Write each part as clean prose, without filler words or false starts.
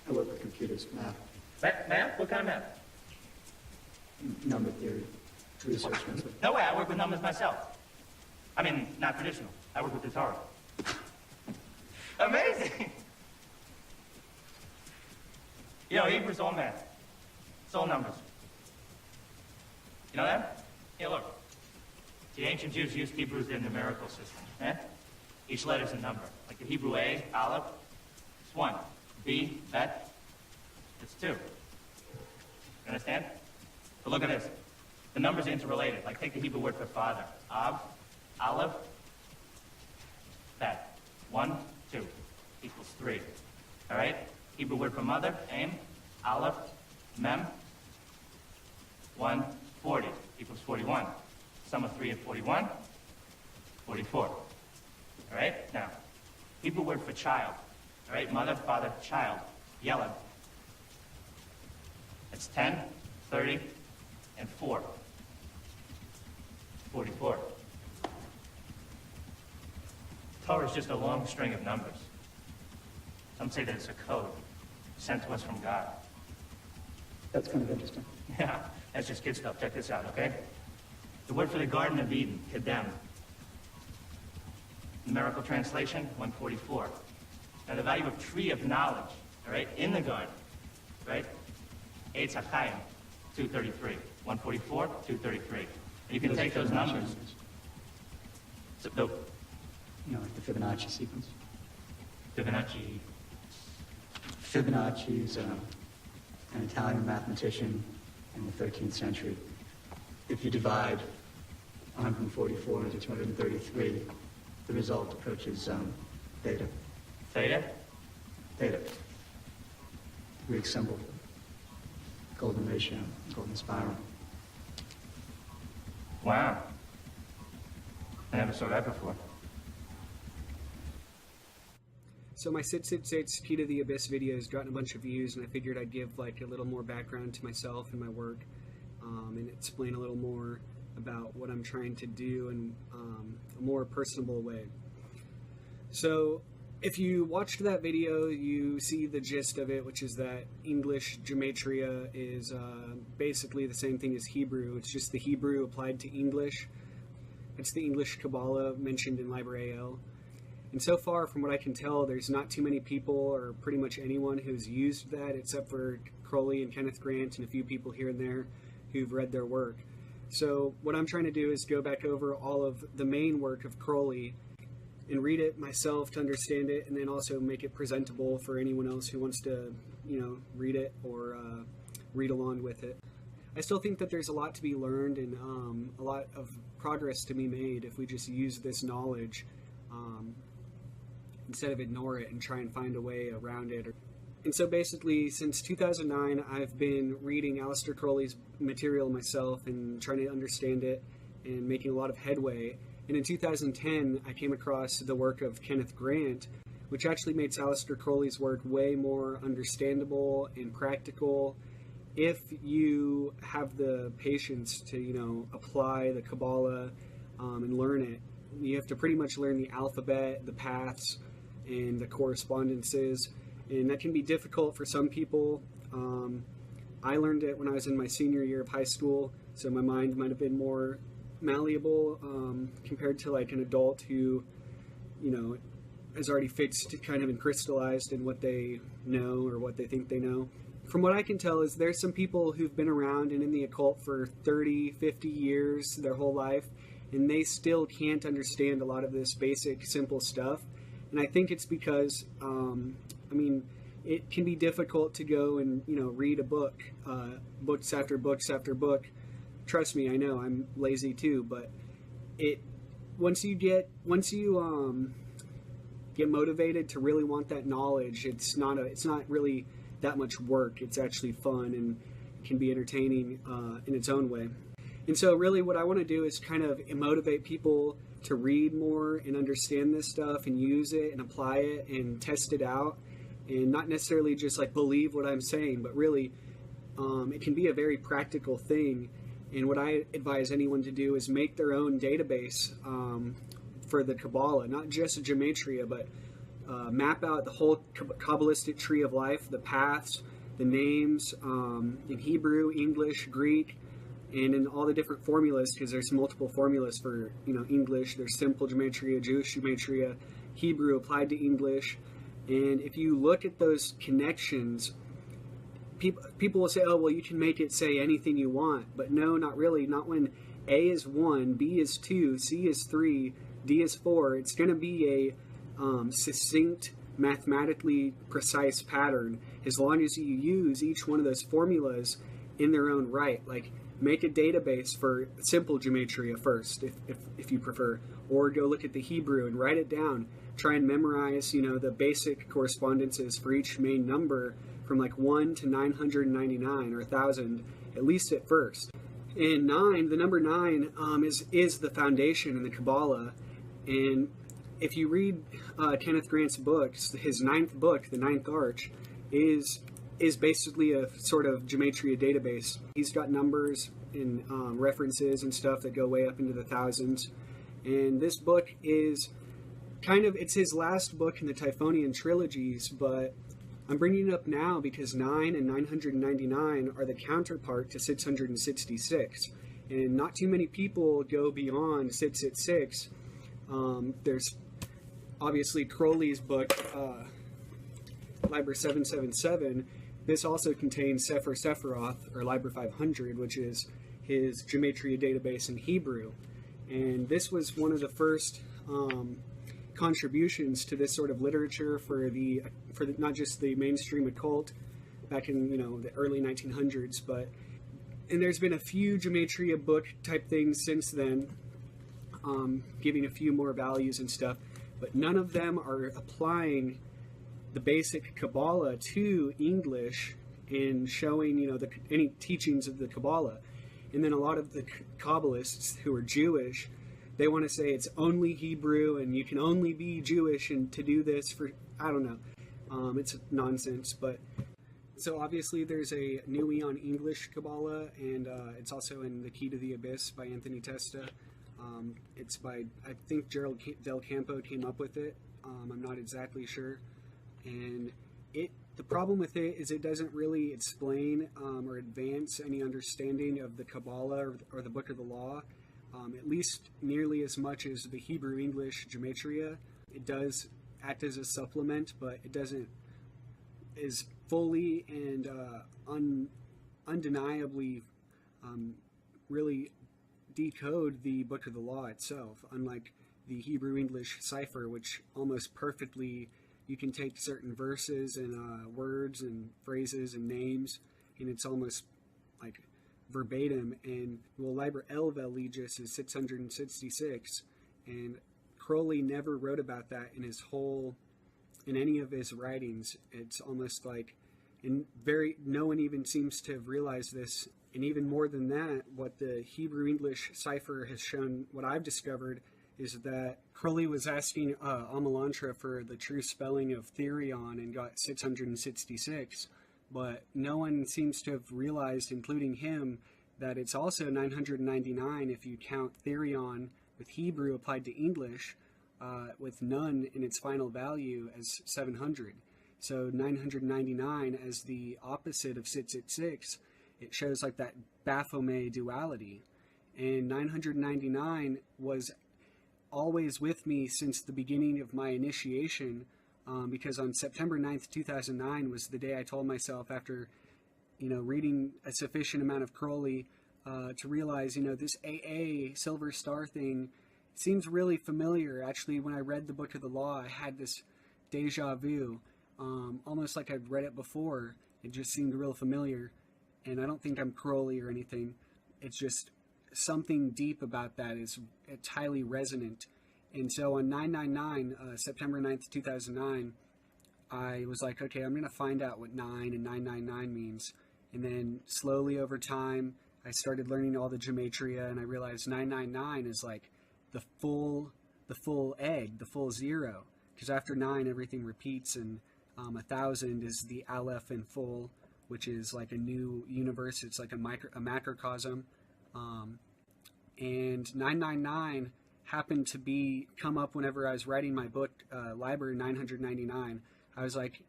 I work with computers, math. Math? What kind of math? Number theory. Research. No way, I work with numbers myself. I mean, not traditional. I work with the Torah. Amazing! You know, Hebrew's all math. It's all numbers. You know that? Here, look. The ancient Jews used Hebrew as their numerical system. Each letter's a number. Like the Hebrew A, Aleph, it's 1. B, Bet, it's 2. You understand? But look at this. The numbers are interrelated. Like take the Hebrew word for father. Av, Aleph, Bet. 1, 2 equals 3. All right? Hebrew word for mother, Aim, Aleph, Mem. 1, 40 equals 41. Sum of 3 and 41, 44. All right? Now, Hebrew word for child. All right? Mother, father, child. Yellow. It's 10, 30, and 4. 44. Torah is just a long string of numbers. Some say that it's a code sent to us from God. That's kind of interesting. Yeah, that's just kid stuff. Check this out, okay? The word for the Garden of Eden, Kedem. Numerical translation, 144. Now the value of tree of knowledge, all right, in the garden, right? Eitz HaChaim, 233. 144, 233. And you can take those numbers. So, you know, like the Fibonacci sequence. Fibonacci. Fibonacci is an Italian mathematician in the 13th century. If you divide 144 into 233, the result approaches theta. Theta? Theta. Greek symbol. Golden ratio, golden spiral. Wow. I never saw that before. So my Sit Key to the Abyss video has gotten a bunch of views, and I figured I'd give like a little more background to myself and my work, and explain a little more about what I'm trying to do in a more personable way. So if you watched that video, you see the gist of it, which is that English Gematria is basically the same thing as Hebrew. It's just the Hebrew applied to English. It's the English Kabbalah mentioned in Liber. And so far, from what I can tell, there's not too many people, or pretty much anyone, who's used that, except for Crowley and Kenneth Grant and a few people here and there who've read their work. So what I'm trying to do is go back over all of the main work of Crowley and read it myself to understand it, and then also make it presentable for anyone else who wants to, you know, read it or read along with it. I still think that there's a lot to be learned and a lot of progress to be made if we just use this knowledge instead of ignore it and try and find a way around it. And so basically, since 2009, I've been reading Aleister Crowley's material myself and trying to understand it and making a lot of headway. And in 2010, I came across the work of Kenneth Grant, which actually makes Aleister Crowley's work way more understandable and practical if you have the patience to, you know, apply the Kabbalah and learn it. You have to pretty much learn the alphabet, the paths, and the correspondences, and that can be difficult for some people. I learned it when I was in my senior year of high school, so my mind might have been more malleable compared to like an adult who, you know, is already fixed kind of and crystallized in what they know or what they think they know. From what I can tell is there's some people who've been around and in the occult for 30, 50 years, their whole life, and they still can't understand a lot of this basic, simple stuff. And I think it's because, I mean, it can be difficult to go and, you know, read a book, books after books after book. Trust me, I know, I'm lazy too, but once you get motivated to really want that knowledge, it's not really that much work. It's actually fun and can be entertaining in its own way. And so really what I want to do is kind of motivate people to read more and understand this stuff and use it and apply it and test it out, and not necessarily just like believe what I'm saying, but really it can be a very practical thing. And what I advise anyone to do is make their own database for the Kabbalah, not just Gematria, but map out the whole Kabbalistic tree of life, the paths, the names, in Hebrew, English, Greek, and in all the different formulas, because there's multiple formulas for, English. There's simple gematria, Jewish gematria, Hebrew applied to English. And if you look at those connections, people will say, oh, well, you can make it say anything you want. But no, not really. Not when A is 1, B is 2, C is 3, D is 4. It's going to be a succinct, mathematically precise pattern, as long as you use each one of those formulas in their own right. Like, make a database for simple gematria first, if you prefer, or go look at the Hebrew and write it down. Try and memorize, the basic correspondences for each main number from like 1 to 999 or 1,000, at least at first. And 9, the number 9, is the foundation in the Kabbalah. And if you read Kenneth Grant's books, his 9th book, The Ninth Arch, is basically a sort of gematria database. He's got numbers and references and stuff that go way up into the thousands. And this book is it's his last book in the Typhonian trilogies, but I'm bringing it up now because 9 and 999 are the counterpart to 666. And not too many people go beyond 666. There's obviously Crowley's book, Liber 777. This also contains Sepher Sephiroth, or Liber 500, which is his gematria database in Hebrew. And this was one of the first contributions to this sort of literature for not just the mainstream occult back in the early 1900s, and there's been a few gematria book type things since then, giving a few more values and stuff, but none of them are applying the basic Kabbalah to English and showing any teachings of the Kabbalah. And then a lot of the Kabbalists who are Jewish, they want to say it's only Hebrew and you can only be Jewish and to do this for, I don't know. It's nonsense. But so obviously there's a new Eon English Kabbalah, and it's also in The Key to the Abyss by Anthony Testa. It's by, I think Gerald Del Campo came up with it. I'm not exactly sure. And the problem with it is it doesn't really explain or advance any understanding of the Kabbalah or the Book of the Law, at least nearly as much as the Hebrew English Gematria. It does act as a supplement, but it doesn't is fully and undeniably really decode the Book of the Law itself, unlike the Hebrew English Cipher, which almost perfectly you can take certain verses and words and phrases and names, and it's almost like verbatim. And Liber Elva Legis is 666, and Crowley never wrote about that in any of his writings. It's almost like, no one even seems to have realized this. And even more than that, what the Hebrew English Cipher has shown, what I've discovered, is that Crowley was asking Amalantra for the true spelling of Therion and got 666, but no one seems to have realized, including him, that it's also 999 if you count Therion with Hebrew applied to English, with none in its final value as 700. So 999 as the opposite of 666, it shows like that Baphomet duality. And 999 was always with me since the beginning of my initiation, because on September 9th, 2009 was the day I told myself, after reading a sufficient amount of Crowley, to realize this AA Silver Star thing seems really familiar. Actually, when I read the Book of the Law, I had this deja vu, almost like I'd read it before. It just seemed real familiar, and I don't think I'm Crowley or anything. It's just something deep about that. It's highly resonant. And so on 999, September 9th, 2009, I was like, okay, I'm going to find out what 9 and 999 means. And then slowly over time, I started learning all the gematria, and I realized 999 is like the full egg, the full zero. Because after 9, everything repeats, and 1,000 is the Aleph in full, which is like a new universe. It's like a macrocosm. And 999 happened to come up whenever I was writing my book, Liber 999. I was like,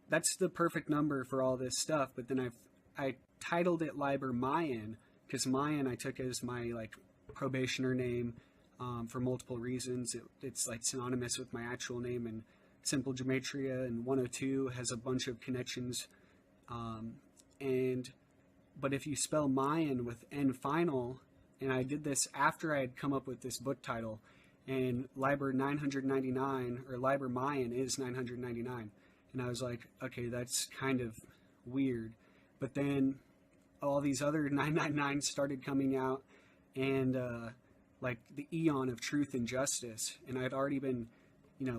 that's the perfect number for all this stuff. But then I titled it Liber Mayan, because Mayan I took as my like probationer name for multiple reasons. It's like synonymous with my actual name, and simple gematria, and 102 has a bunch of connections. But if you spell Mayan with N final, and I did this after I had come up with this book title, and Liber 999, or Liber Mayan is 999. And I was like, okay, that's kind of weird. But then all these other 999s started coming out, and like the Eon of truth and justice. And I'd already been,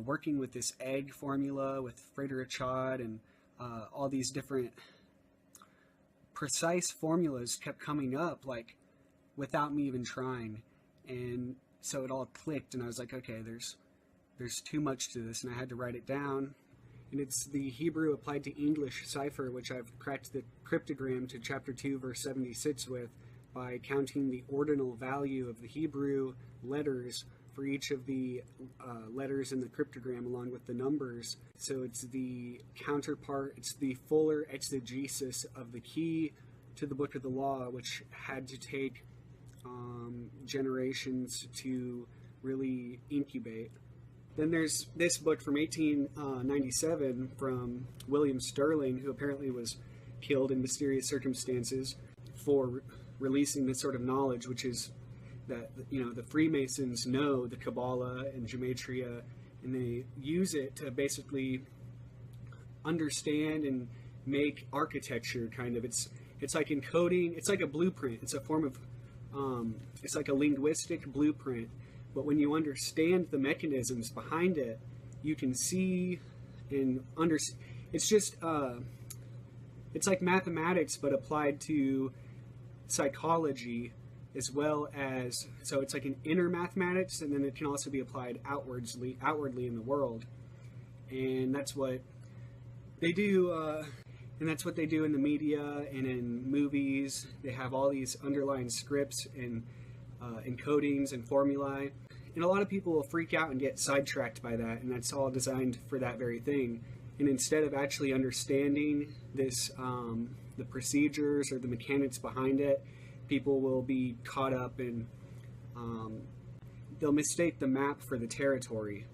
working with this egg formula with Frederick Chod, and all these different precise formulas kept coming up, like, without me even trying. And so it all clicked, and I was like, okay, there's too much to this, and I had to write it down. And it's the Hebrew applied to English cipher, which I've cracked the cryptogram to chapter 2, verse 76 with, by counting the ordinal value of the Hebrew letters for each of the letters in the cryptogram along with the numbers. So it's the counterpart, it's the fuller exegesis of the key to the Book of the Law, which had to take generations to really incubate. Then there's this book from 1897 from William Sterling, who apparently was killed in mysterious circumstances for releasing this sort of knowledge, which is that, the Freemasons know the Kabbalah and Gematria, and they use it to basically understand and make architecture, kind of. It's like encoding, it's like a blueprint. It's a form of, it's like a linguistic blueprint. But when you understand the mechanisms behind it, you can see and understand. It's just, it's like mathematics, but applied to psychology, as well as, so it's like an inner mathematics, and then it can also be applied outwardly in the world. And that's what they do, and that's what they do in the media and in movies. They have all these underlying scripts and encodings and formulae, and a lot of people will freak out and get sidetracked by that, and that's all designed for that very thing. And instead of actually understanding this, the procedures or the mechanics behind it, people will be caught up in, they'll mistake the map for the territory.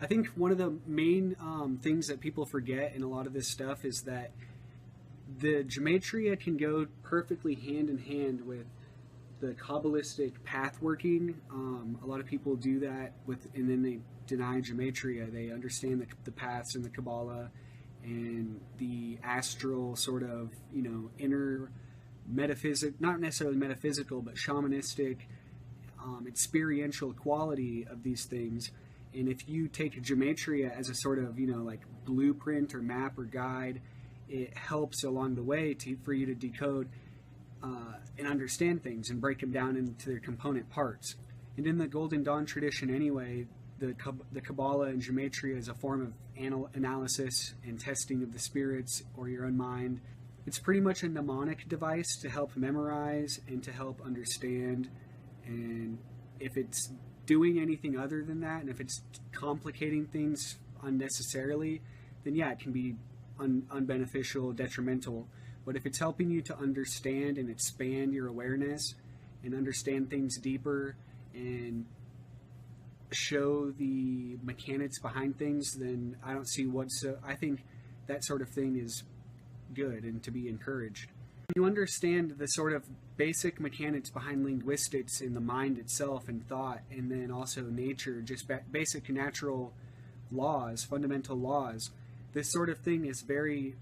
I think one of the main things that people forget in a lot of this stuff is that the Gematria can go perfectly hand in hand with the Kabbalistic path working. A lot of people do that and then they deny Gematria. They understand the paths in the Kabbalah and the astral sort of, inner not necessarily metaphysical, but shamanistic, experiential quality of these things. And if you take Gematria as a sort of, like blueprint or map or guide, it helps along the way for you to decode and understand things and break them down into their component parts. And in the Golden Dawn tradition anyway, the Kabbalah and Gematria is a form of analysis and testing of the spirits or your own mind. It's pretty much a mnemonic device to help memorize and to help understand. And if it's doing anything other than that, and if it's complicating things unnecessarily, then yeah, it can be unbeneficial, detrimental. But if it's helping you to understand and expand your awareness and understand things deeper and show the mechanics behind things, then I don't see I think that sort of thing is good and to be encouraged. When you understand the sort of basic mechanics behind linguistics in the mind itself and thought, and then also nature, just basic natural laws, fundamental laws, this sort of thing is very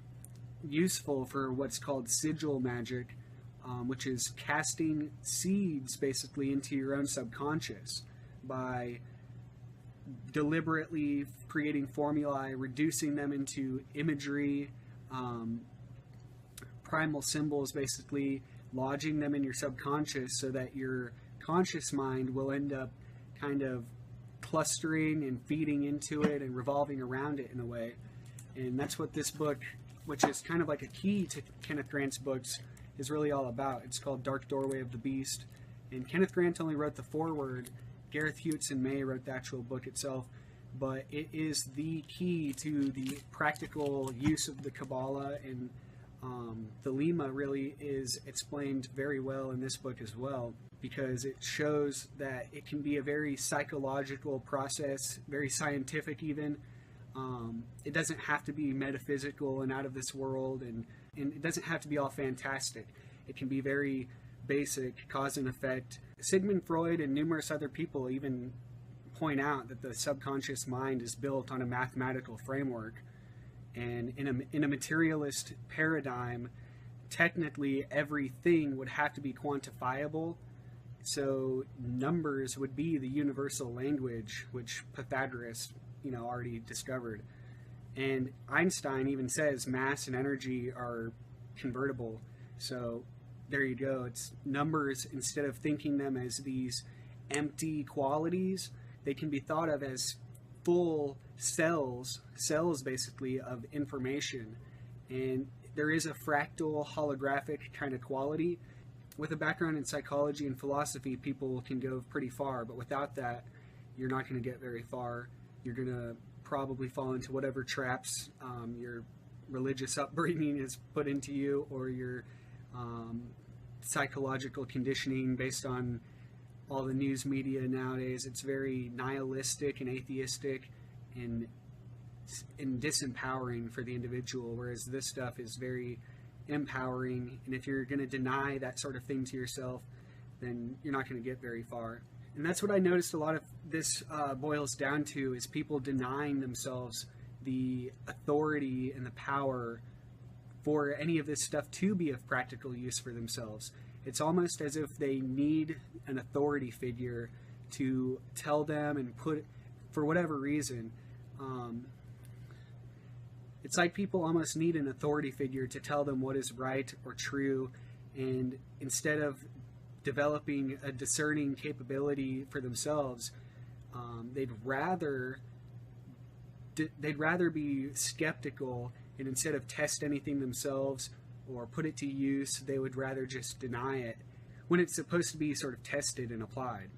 useful for what's called Sigil Magic, which is casting seeds basically into your own subconscious by deliberately creating formulae, reducing them into imagery, primal symbols, basically lodging them in your subconscious so that your conscious mind will end up kind of clustering and feeding into it and revolving around it in a way. And that's what this book, which is kind of like a key to Kenneth Grant's books, is really all about. It's called Dark Doorway of the Beast. And Kenneth Grant only wrote the foreword, Gareth Hewitson May wrote the actual book itself, but it is the key to the practical use of the Kabbalah, and the Lema really is explained very well in this book as well, because it shows that it can be a very psychological process, very scientific even. It doesn't have to be metaphysical and out of this world, and it doesn't have to be all fantastic. It can be very basic, cause and effect. Sigmund Freud and numerous other people even point out that the subconscious mind is built on a mathematical framework, and in a materialist paradigm, technically everything would have to be quantifiable. So numbers would be the universal language, which Pythagoras, already discovered. And Einstein even says mass and energy are convertible. So there you go. It's numbers. Instead of thinking them as these empty qualities, they can be thought of as full cells basically of information. And there is a fractal holographic kind of quality. With a background in psychology and philosophy, people can go pretty far, but without that, you're not going to get very far. You're going to probably fall into whatever traps your religious upbringing has put into you, or your psychological conditioning based on all the news media nowadays. It's very nihilistic and atheistic and disempowering for the individual, whereas this stuff is very empowering. And if you're going to deny that sort of thing to yourself, then you're not going to get very far. And that's what I noticed a lot of this boils down to, is people denying themselves the authority and the power for any of this stuff to be of practical use for themselves. It's almost as if they need an authority figure to tell them and put, for whatever reason, it's like people almost need an authority figure to tell them what is right or true, and instead of developing a discerning capability for themselves, they'd rather be skeptical, and instead of test anything themselves or put it to use, they would rather just deny it when it's supposed to be sort of tested and applied.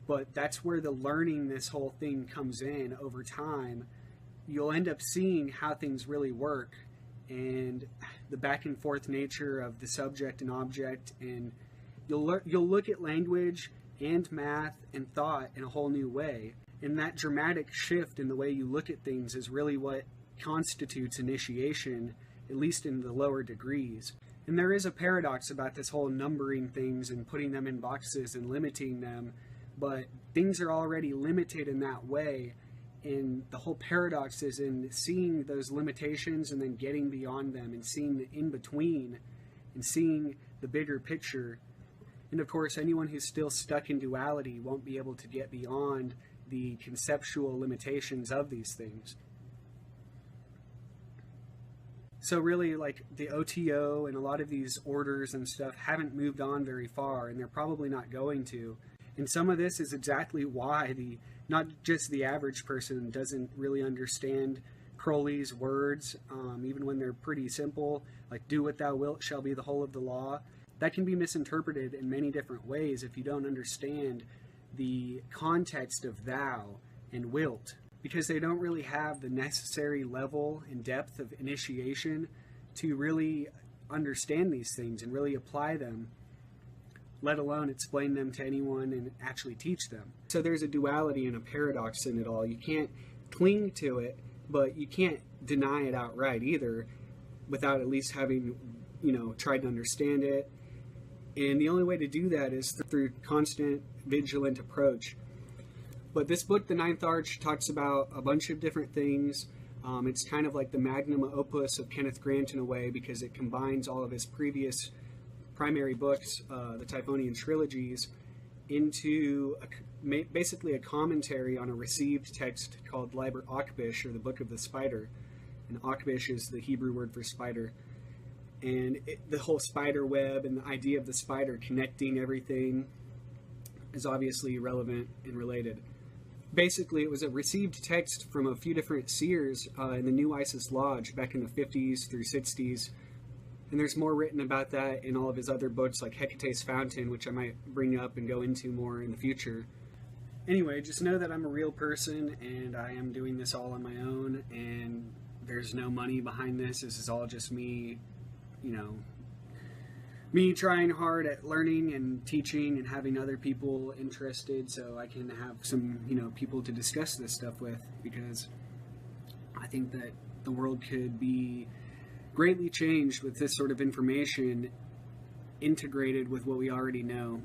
But that's where the learning this whole thing comes in over time. You'll end up seeing how things really work, and the back and forth nature of the subject and object, and you'll look at language and math and thought in a whole new way. And that dramatic shift in the way you look at things is really what constitutes initiation, at least in the lower degrees. And there is a paradox about this whole numbering things and putting them in boxes and limiting them, but things are already limited in that way. And the whole paradox is in seeing those limitations and then getting beyond them, and seeing the in-between and seeing the bigger picture. And of course, anyone who's still stuck in duality won't be able to get beyond the conceptual limitations of these things. So really, like, the OTO and a lot of these orders and stuff haven't moved on very far, and they're probably not going to. And some of this is exactly why not just the average person doesn't really understand Crowley's words, even when they're pretty simple, like "do what thou wilt shall be the whole of the law." That can be misinterpreted in many different ways if you don't understand the context of thou and wilt, because they don't really have the necessary level and depth of initiation to really understand these things and really apply them, let alone explain them to anyone and actually teach them. So there's a duality and a paradox in it all. You can't cling to it, but you can't deny it outright either without at least having, tried to understand it. And the only way to do that is through constant, vigilant approach. But this book, The Ninth Arch, talks about a bunch of different things. It's kind of like the magnum opus of Kenneth Grant in a way, because it combines all of his previous primary books, the Typhonian trilogies, into basically a commentary on a received text called Liber Akbish, or the Book of the Spider. And Akbish is the Hebrew word for spider. And the whole spider web and the idea of the spider connecting everything is obviously relevant and related. Basically, it was a received text from a few different seers in the New Isis Lodge back in the 50s through 60s. And there's more written about that in all of his other books, like Hecate's Fountain, which I might bring up and go into more in the future. Anyway, just know that I'm a real person and I am doing this all on my own, and there's no money behind this. This is all just me, me trying hard at learning and teaching and having other people interested so I can have some, people to discuss this stuff with, because I think that the world could be greatly changed with this sort of information integrated with what we already know.